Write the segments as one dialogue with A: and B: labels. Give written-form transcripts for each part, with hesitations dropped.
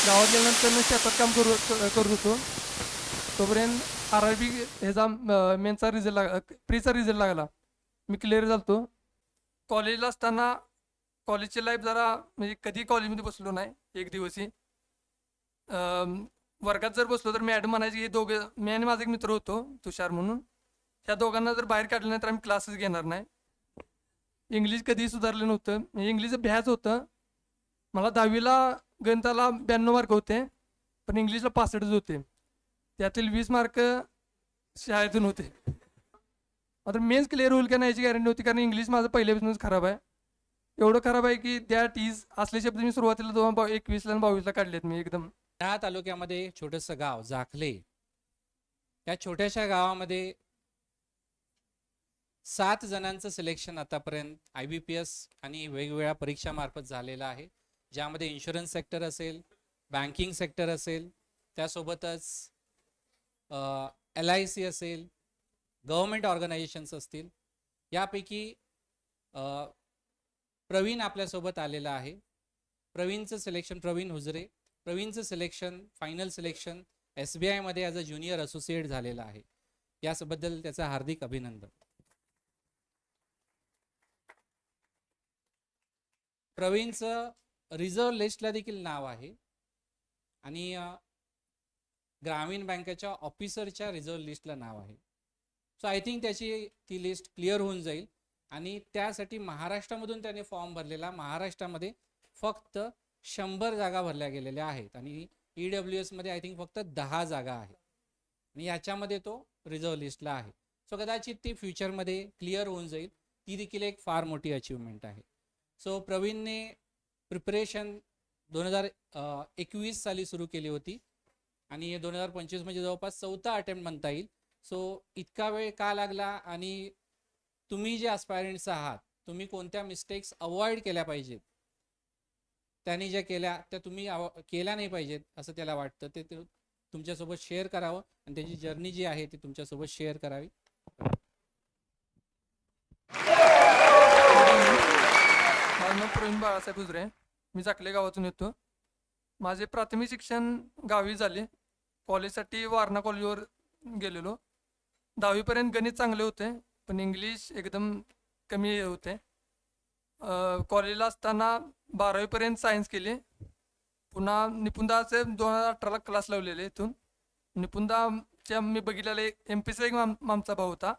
A: गावात गेल्यानंतर मी शेतात काम करत होतो. तोपर्यंत RRB ह्याचा मेनचा रिझल्ट प्रीचा रिझल्ट लागला. मी क्लिअर झालतो. कॉलेजला असताना कॉलेजची लाईफ जरा म्हणजे कधी कॉलेजमध्ये बसलो नाही एक दिवसही. वर्गात जर बसलो तर मॅडम म्हणायची की दोघं, मी आणि माझा एक मित्र होतो तुषार म्हणून, ह्या दोघांना जर बाहेर काढलं नाही तर आम्ही क्लासेस घेणार नाही. इंग्लिश कधीही सुधारलं नव्हतं. म्हणजे इंग्लिश भ्याच होतं. मला 10वीला गणिताला 92 मार्क होते, पण इंग्लिशला 65 होते. त्यातील 20 मार्क शाळेतून होते. आता मेन्स क्लिअर होईल का नाही याची गॅरंटी होती, कारण इंग्लिश माझं पहिल्यापासूनच खराब आहे. एवढं खराब आहे की दॅट इज असले शब्द मी सुरुवातीला 2021ला आणि 22ला काढलेत मी एकदम.
B: त्या तालुक्यामध्ये छोटंसं गाव जाखले. त्या छोट्याशा गावामध्ये 7 जणांचं सिलेक्शन आतापर्यंत IBPS आणि वेगवेगळ्या परीक्षामार्फत झालेलं आहे, ज्यामध्ये इन्शुरन्स सेक्टर असेल, बँकिंग सेक्टर असेल, त्यासोबतच LIC असेल, गव्हर्मेंट ऑर्गनायझेशन्स असतील. यापैकी प्रवीण आपल्यासोबत आलेला आहे. प्रवीणचं सिलेक्शन, प्रवीण हुजरे, प्रवीणचं सिलेक्शन, फायनल सिलेक्शन SBI मध्ये ॲज अ ज्युनियर असोसिएट झालेलं आहे. याबद्दल त्याचं हार्दिक अभिनंदन. प्रवीणचं रिझर्व्ह लिस्टला देखील नाव आहे आणि ग्रामीण बँकेच्या ऑफिसरच्या रिझर्व्ह लिस्टला नाव आहे. सो आय थिंक त्याची ती लिस्ट क्लिअर होऊन जाईल आणि त्यासाठी महाराष्ट्रामधून त्याने फॉर्म भरलेला. महाराष्ट्रामध्ये फक्त 100 जागा भरल्या गेलेल्या आहेत आणि EWS मध्ये आय थिंक फक्त 10 जागा आहेत आणि याच्यामध्ये तो रिझर्व्ह लिस्टला आहे. सो कदाचित ती फ्युचरमध्ये क्लिअर होऊन जाईल. ती देखील एक फार मोठी अचीवमेंट आहे. सो प्रवीणने प्रिपरेशन 2021 साली सुरू केली होती आणि 2025 म्हणजे जवळपास 4था अटेम्प्ट म्हणता येईल. सो इतका वेळ का लागला आणि तुम्ही जे ॲस्पायरंट्स आहात, तुम्ही कोणत्या मिस्टेक्स अवॉइड केल्या पाहिजेत, त्यांनी ज्या केल्या त्या तुम्ही केल्या नाही पाहिजेत असं त्याला वाटतं, ते तुमच्यासोबत शेअर करावं आणि त्याची जर्नी जी आहे ती तुमच्यासोबत शेअर करावी.
A: माझं नाव प्रवीण बाळासाहेब हुजरे, मी जाकले गावातून येतो. माझे प्राथमिक शिक्षण गावी झाले. कॉलेजसाठी वारणा कॉलेजवर गेलेलो. 10वीपर्यंत गणित चांगले होते, पण इंग्लिश एकदम कमी होते. कॉलेजला असताना 12वीपर्यंत सायन्स केले. पुन्हा निपुणदाचे 2018ला क्लास लावलेले. इथून निपुणदाच्या मी बघितलेले MPचा एक आमचा भाऊ होता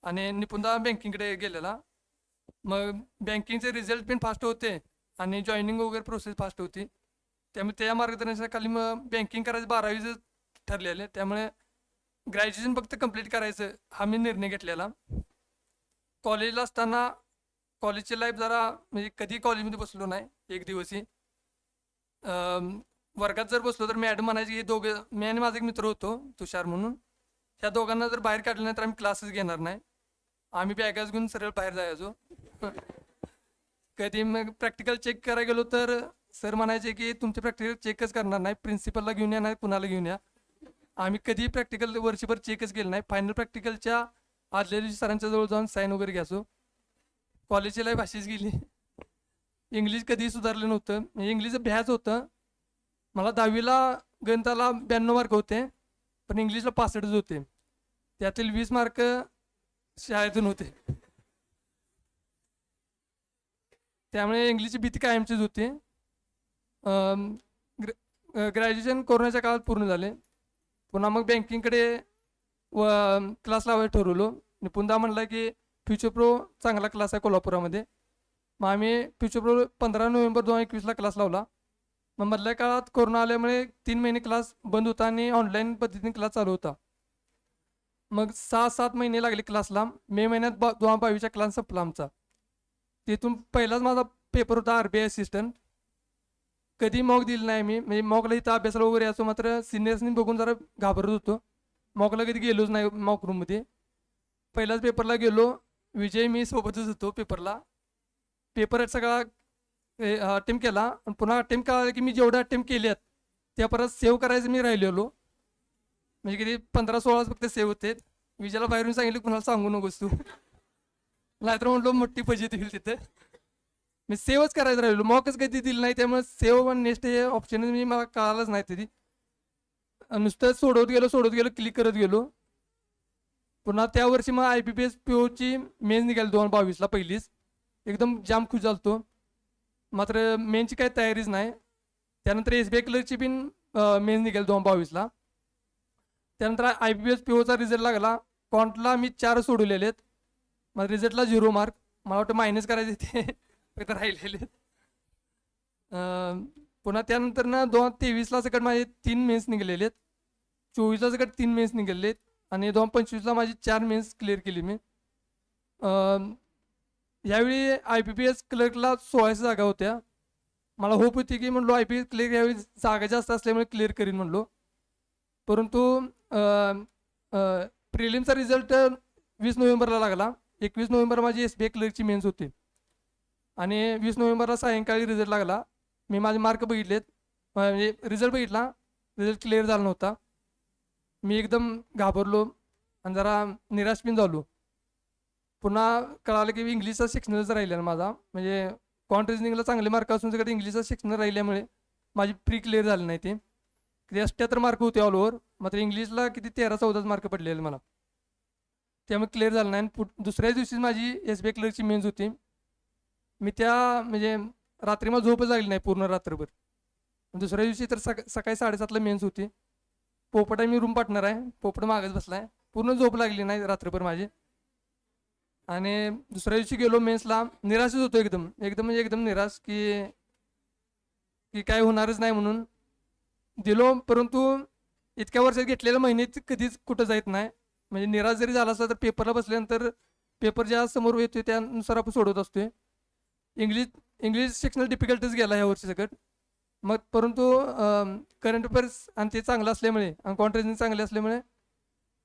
A: आणि निपुणदा बँकिंगकडे गेलेला. मग बँकिंगचे रिझल्ट पण फास्ट होते आणि जॉईनिंग वगैरे प्रोसेस फास्ट होती. त्यामुळे त्या मार्गदर्शनाखाली मग बँकिंग करायचं 12वीचं ठरलेलं. त्यामुळे ग्रॅज्युएशन फक्त कंप्लीट करायचं हा मी निर्णय घेतलेला. कॉलेजला असताना कॉलेजची लाईफ जरा म्हणजे कधी कॉलेजमध्ये बसलो नाही एक दिवसही. वर्गात जर बसलो तर मॅडम म्हणायची की दोघं, मी आणि माझा एक मित्र होतो तुषार म्हणून, ह्या दोघांना जर बाहेर काढलं नाही तर आम्ही क्लासेस घेणार नाही. आम्ही बॅगाच घेऊन सरळ बाहेर जायचो. कधी मग प्रॅक्टिकल चेक करायला गेलो तर सर म्हणायचे की तुमचे प्रॅक्टिकल चेकच करणार नाही, प्रिन्सिपलला घेऊन या नाही कुणाला घेऊन या. आम्ही कधी प्रॅक्टिकल वर्षभर चेकच केलं नाही. फायनल प्रॅक्टिकलच्या आदल्या दिवशी सरांच्या जवळ जाऊन साईन वगैरे घ्यायचो. कॉलेजची लाईफ अशीच गेली. इंग्लिश कधीही सुधारलं नव्हतं. म्हणजे इंग्लिश भ्याच होतं. मला 10वीला गणिताला 92 मार्क होते, पण इंग्लिशला 65 होते. त्यातील 20 मार्क शाळेतून होते. त्यामुळे इंग्लिशची भीती कायमचीच होती. ग्रॅज्युएशन कोरोनाच्या काळात पूर्ण झाले. पुन्हा मग बँकिंगकडे क्लास लावायला ठरवलो. निपुणदा म्हणला की फ्युचर प्रो चांगला क्लास आहे कोल्हापुरामध्ये. मग आम्ही फ्युचर प्रो 15 नोव्हेंबर 2021ला क्लास लावला. मग मधल्या काळात कोरोना आल्यामुळे 3 महिने क्लास बंद होता आणि ऑनलाईन पद्धतीने क्लास चालू होता. मग 6-7 महिने लागले क्लासला. मे महिन्यात 2022च्या क्लास संपला आमचा. तिथून पहिलाच माझा पेपर होता RBI असिस्टंट. कधी मॉक दिलं नाही मी, म्हणजे मॉकला इथं अभ्यासाला वगैरे यायचो, मात्र सिनियर्सनी बघून जरा घाबरत होतो. मॉकला कधी गेलोच नाही मॉक रूममध्ये. पहिल्याच पेपरला गेलो. विजय मी सोबतच होतो पेपरला. पेपर सगळा अटेम्प्ट केला आणि पुन्हा अटेम्प्ट कळालं की मी जेवढे अटेम्प्ट केलेत त्या परत सेव्ह करायचं मी राहिलेलो. म्हणजे किती 15-16 फक्त सेव्ह होते. विजयाला बाहेरून सांगितलं कुणाला सांगू नकोस तू, नाहीतर म्हणलो मोठी फजिती होईल तिथे. मी सेव्हच करायचं राहिलो, मॉकच कधी दिलं नाही, त्यामुळे सेव्ह आणि नेक्स्ट हे ऑप्शन मी मला कळालंच नाही तरी. नुसतं सोडवत गेलो क्लिक करत गेलो. पुन्हा त्या वर्षी मग IBPS POची मेन्स निघाली 2022ला पहिलीच. एकदम जाम खुश झालतो. मात्र मेनची काही तयारीच नाही. त्यानंतर SBI क्लर्कची पण मेन्स निघाली 2022ला. त्यानंतर IBPS POचा रिझल्ट लागला. कॉन्टला मी 4 सोडवलेले आहेत. मग रिझल्टला 0 मार्क. मला वाटतं मायनस करायचे ते फक्त राहिलेले आहेत. पुन्हा त्यानंतर ना 2023ला सकट माझे 3 मेन्स निघालेले आहेत. 24ला सकट 3 मेन्स निघालेले आहेत. आणि 2025ला माझी 4 मेन्स क्लिअर केली मी. यावेळी IBPS क्लर्कला 1600 जागा होत्या. मला होप होती की म्हणलो IBPS क्लिअर यावेळी जागा जास्त असल्यामुळे क्लिअर करीन म्हणलो. परंतु प्रिलिमचा रिझल्ट 20 नोव्हेंबरला लागला. 21 नोव्हेंबर माझी SBI क्लर्कची मेन्स होती आणि 20 नोव्हेंबरला सायंकाळी रिझल्ट लागला. मी माझे मार्क बघितलेत, म्हणजे रिझल्ट बघितला, रिझल्ट क्लिअर झाला नव्हता. मी एकदम घाबरलो आणि जरा निराश पण झालो. पुन्हा कळालं की इंग्लिशचा सेक्शनलच राहिलेला माझा, म्हणजे कॉन्ट रिजनिंगला चांगले मार्क असून सगळं इंग्लिशचा सेक्शनल राहिल्यामुळे माझी प्री क्लिअर झाली नाही. ते किती 78 मार्क होते ऑल ओव्हर, मात्र इंग्लिशला किती 13-14 मार्क पडलेले मला, त्यामुळे क्लिअर झालं नाही. आणि दुसऱ्याच दिवशी माझी SBI क्लर्कची मेन्स होती. मी त्या म्हणजे रात्री मला झोपच लागली नाही पूर्ण रात्रभर. दुसऱ्या दिवशी तर सकाळी 7:30ला मेन्स होती. पोपट आहे, मी रूम पार्टनर आहे, पोपट मागच बसलाय. पूर्ण झोप लागली नाही रात्रभर माझी. आणि दुसऱ्या दिवशी गेलो मेन्सला, निराशच होतो एकदम म्हणजे एकदम निराश की की काय होणारच नाही म्हणून दिलो. परंतु इतक्या वर्षात घेतलेल्या महिन्यात कधीच कुठं जात नाही. म्हणजे निराश जरी झाला असला तर पेपरला बसल्यानंतर पेपर ज्या समोर येतोय त्यानुसार आपण सोडवत असतोय. इंग्लिश सेक्शनल डिफिकल्टीज गेला ह्या वर्षी सगळं. मग परंतु करंट अफेअर्स आणि ते चांगलं असल्यामुळे आणि कॉन्ट्रेजन चांगले असल्यामुळे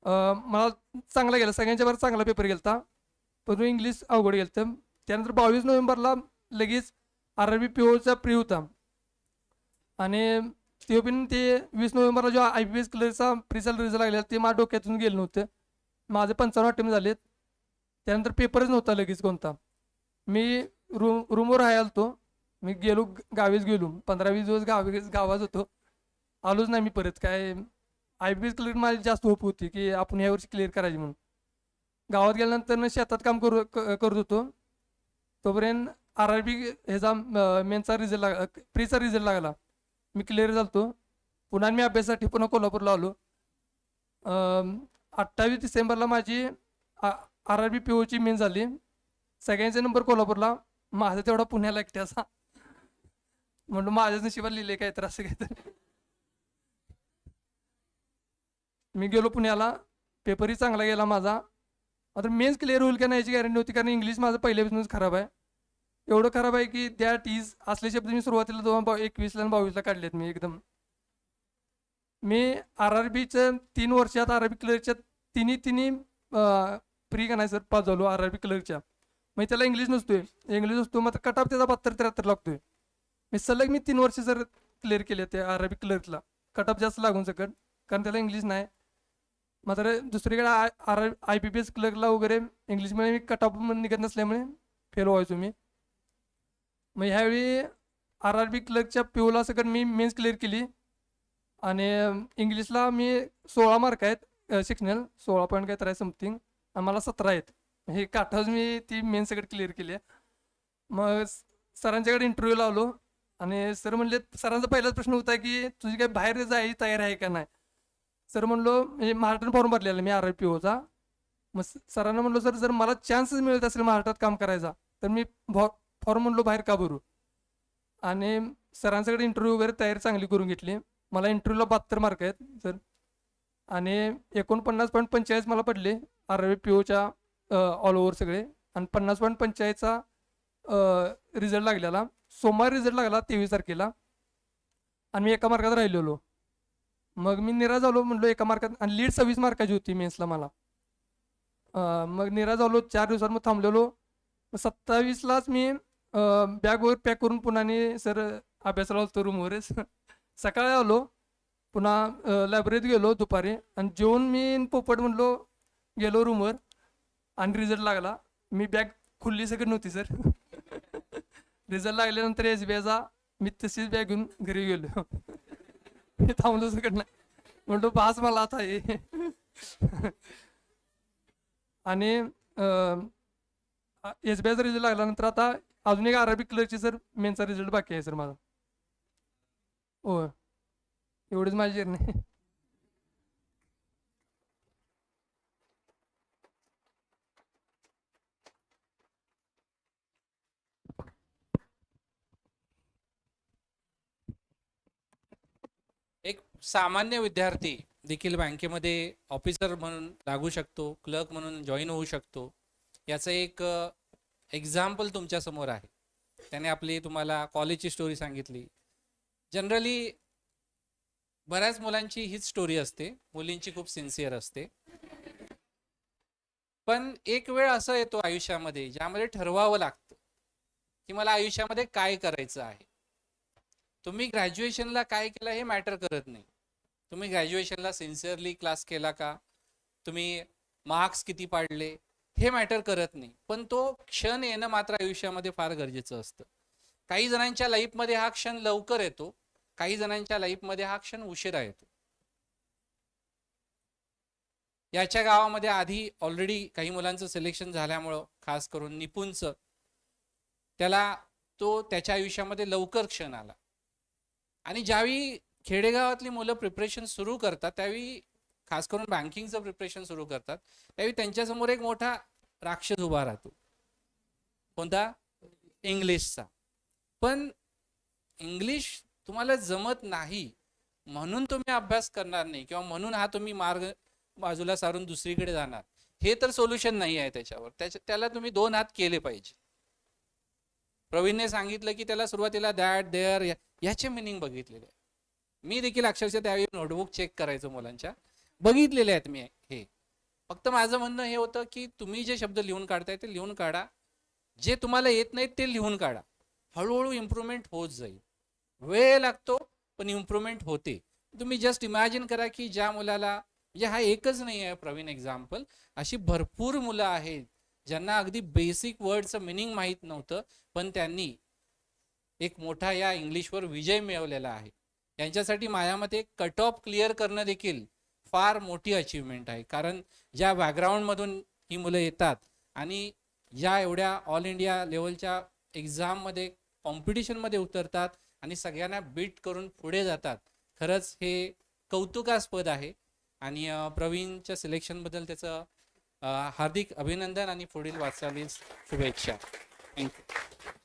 A: मला चांगला गेला, सगळ्यांच्या बरोबर चांगला पेपर गेला. परंतु इंग्लिश अवघड गेलं. त्यानंतर 22 नोव्हेंबरला लगेच RRB POचा प्री होता आणि ते पण ते 20 नोव्हेंबरला जो IBPS क्लर्कचा प्रीचा रिझल्ट लागलेला ते माझ्या डोक्यातून गेलं नव्हतं. माझे 55 अटेम्प्ट झालेत. त्यानंतर पेपरच नव्हता लगेच कोणता. मी रूमवर राहायला तो, मी गेलो गावीच गेलो, 15-20 दिवस गावात होतो, आलोच नाही मी परत. काय IBPS क्लिअर माझी जास्त होप होती की आपण यावर्षी क्लिअर करायची म्हणून. गावात गेल्यानंतर शेतात काम करत होतो. तोपर्यंत RRB ह्याचा मेनचा रिझल्ट प्रीचा रिझल्ट लागला. मी क्लिअर झालतो. पुन्हा मी अभ्यासासाठी पुन्हा कोल्हापूरला आलो. 28 डिसेंबरला माझी RRB POची मेन झाली. सगळ्यांचे नंबर कोल्हापूरला, माझा तेवढा पुण्याला एकट्याचा. म्हणून माझ्याच नशिबात लिहिले काय तर असं काय तर. मी गेलो पुण्याला, पेपरही चांगला गेला माझा. आता मेन्स क्लिअर होईल का नाही याची गॅरंटी होती, कारण इंग्लिश माझं पहिल्यापासूनच खराब आहे. एवढं खराब आहे की दॅट इज असले शब्द मी सुरुवातीला 2021ला आणि 22ला काढलेत मी एकदम. मी RRBचं 3 वर्षात RRB क्लर्कच्या तिन्ही प्री का नाही सर पास झालो RRB क्लर्कच्या. मग त्याला इंग्लिश नसतो, मात्र कट ऑफ त्याचा 72-73 लागतोय. मी सलग 3 वर्ष सर क्लिअर केले ते RRB क्लर्कला, कट ऑफ जास्त लागून सकट, कारण त्याला इंग्लिश नाही. मात्र दुसरीकडे IBPS क्लर्कला वगैरे इंग्लिशमध्ये मी कट ऑफ निघत नसल्यामुळे फेल व्हायचो मी. मग ह्यावेळी RRB क्लर्कच्या POला सकट मी मेन्स क्लिअर केली आणि इंग्लिशला मी 16 मार्क आहेत सेक्शनल, 16 पॉईंट काय तर आहे समथिंग, आणि मला 17 आहेत. हे काठाच मी ती मेन सगळं क्लिअर केली आहे. मग सरांच्याकडे इंटरव्ह्यू लावलो आणि सर म्हणले, सरांचा पहिलाच प्रश्न होता की तुझी काय बाहेर जायची तयारी आहे का नाही. सर म्हणलो, म्हणजे महाराष्ट्रात फॉर्म भरलेला मी RRB POचा. मग सरांना म्हणलो, सर जर मला चान्सच मिळत असेल महाराष्ट्रात काम करायचा तर मी फॉर्म म्हणलो बाहेर का भरू. आणि सरांच्याकडे इंटरव्ह्यू वगैरे तयारी चांगली करून घेतली. मला इंटरव्ह्यूला 72 मार्क आहेत सर, आणि 49.45 मला पडले RRB POच्या ऑल ओव्हर सगळे, आणि 50.45चा रिझल्ट लागलेला. सोमवारी रिझल्ट लागला 23 तारखेला, आणि मी 1 मार्कात राहिलेलो. मग मी निराश झालो, म्हणलो 1 मार्कात, आणि लीड 26 मार्काची होती मेन्सला मला. मग निराश झालो, 4 दिवसात मग थांबलेलो. मग 27लाच मी बॅग वगैरे पॅक करून पुन्हा सर अभ्यासाला होतो रूमवरच. सकाळी आलो, पुन्हा लायब्ररीत गेलो दुपारी, आणि जेवून मी पोपट म्हणलो गेलो रूमवर, आणि रिझल्ट लागला. मी बॅग खुल्ली सगळं नव्हती सर. रिझल्ट लागल्यानंतर SBIचा मी तशीच बॅग घेऊन घरी गेलो. मी थांबलो सगळं नाही, म्हणतो पास मला आता हे. आणि SBIचा रिझल्ट लागल्यानंतर आता अजून एक अरेबिक क्लर्कची सर मेनचा रिझल्ट बाकी आहे सर माझा. हो, एवढीच माझी जर्नी.
B: एक सामान्य विद्यार्थी देखील बँकेमध्ये ऑफिसर म्हणून लागू शकतो, क्लर्क म्हणून जॉईन होऊ शकतो, याचं एक एक्झाम्पल तुमच्या समोर आहे. त्याने आपली तुम्हाला कॉलेजची स्टोरी सांगितली. जनरली बऱ्याच मुलांची हीच स्टोरी असते, मुलींची खूप सिन्सिअर असते. पण एक वेळ असं येतो आयुष्यामध्ये ज्यामध्ये ठरवावं लागतं की मला आयुष्यामध्ये काय करायचं आहे. तुम्ही ग्रॅज्युएशनला काय केलं हे मॅटर करत नाही. तुम्ही ग्रॅज्युएशनला सिन्सिअरली क्लास केला का, तुम्ही मार्क्स किती पाडले हे मॅटर करत नाही. पण तो क्षण येणं मात्र आयुष्यामध्ये फार गरजेचं असतं. काही जणांच्या लाईफमध्ये हा क्षण लवकर येतो, काही जणांच्या लाईफमध्ये हा क्षण उशिरा येतो. याच्या गावामध्ये आधी ऑलरेडी काही मुलांचं सिलेक्शन झाल्यामुळं, खास करून निपुणचं, त्याला तो त्याच्या आयुष्यामध्ये लवकर क्षण आला. आणि ज्यावेळी खेडेगावातली मुलं प्रिपरेशन सुरू करतात, त्यावेळी खास करून बँकिंगचं प्रिपरेशन सुरू करतात, त्यावेळी त्यांच्यासमोर एक मोठा राक्षस उभा राहतो. कोणता? इंग्लिशचा. पण इंग्लिश तुम्हाला जमत नाही म्हणून तुम्ही अभ्यास करणार नाही, किंवा म्हणून हा तुम्ही मार्ग बाजूला सारून दुसरीकडे जाणार, हे तर सोल्युशन नाही आहे त्याच्यावर. त्याला तुम्ही 2 हात केले पाहिजे. प्रवीणने सांगितलं की त्याला सुरुवातीला दॅट, देअर याचे मिनिंग बघितलेले आहे. मी देखील अक्षरशः त्यावेळी नोटबुक चेक करायचो मुलांच्या, बघितलेले आहेत मी हे. फक्त माझं म्हणणं हे होतं की तुम्ही जे शब्द लिहून काढताय ते लिहून काढा, जे तुम्हाला येत नाहीत ते लिहून काढा. हळूहळू इम्प्रूव्हमेंट होत जाईल. वेळ लागतो पण इम्प्रूव्हमेंट होते. तुम्ही जस्ट इमॅजिन करा की ज्या मुलाला, म्हणजे हा एकच नाही आहे प्रवीण एक्झाम्पल, अशी भरपूर मुलं आहेत ज्यांना अगदी बेसिक वर्डचं मिनिंग माहीत नव्हतं, पण त्यांनी एक मोठा या इंग्लिशवर विजय मिळवलेला आहे. यांच्यासाठी माझ्या मते कट ऑफ क्लिअर करणं देखील फार मोठी अचीवमेंट आहे. कारण ज्या बॅकग्राऊंडमधून ही मुलं येतात आणि ज्या एवढ्या ऑल इंडिया लेवलच्या एक्झाममध्ये, कॉम्पिटिशनमध्ये उतरतात आणि सगळ्यांना बीट करून पुढे जातात, खरंच हे कौतुकास्पद आहे. आणि प्रवीणच्या सिलेक्शनबद्दल त्याचं हार्दिक अभिनंदन आणि पुढील वाटचालीस शुभेच्छा. थँक्यू.